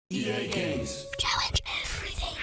EA Games. Challenge everything.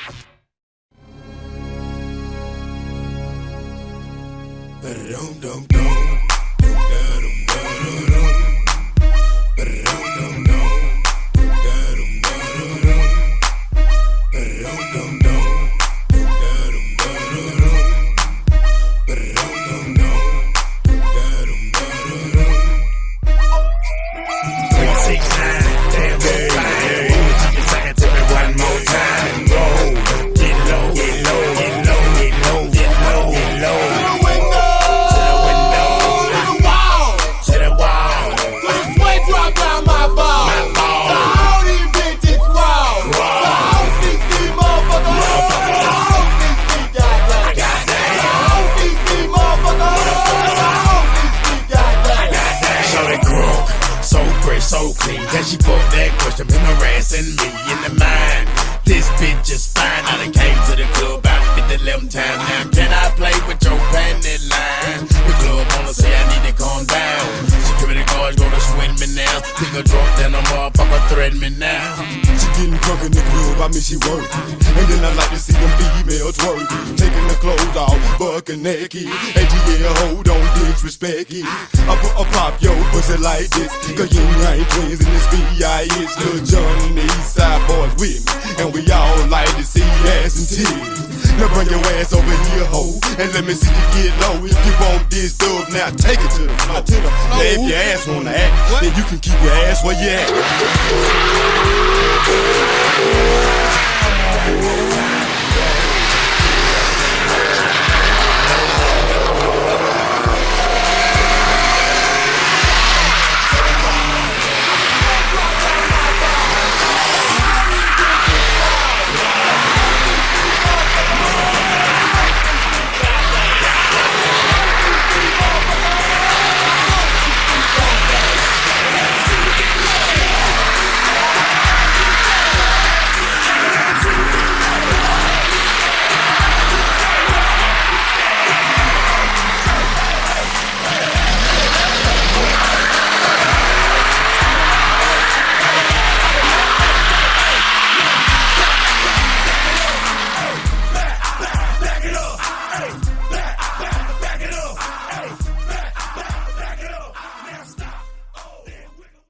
So clean, then she put that question in harassing me in the mind. This bitch is fine. I done came to the club about 50 times now. Can I play with your panty line? The club wanna say I need to calm down. Security guards gonna swing me now. Pick a drunk, then a motherfucker threaten me now. She getting drunk in the club, I mean she working. And then I like to see them females twerking. Taking the clothes off, bucking naked. And yeah, hold on, disrespect it. I pop your pussy like this. Cause you ain't twins in this B.I.H. Lil John and the East Side boys with me. And we all like to see ass and titties. Now bring your ass over here, ho. And let me see you get low. If you want this dub, now take it to the floor. Now if your ass wanna act, then you can keep your ass where you at.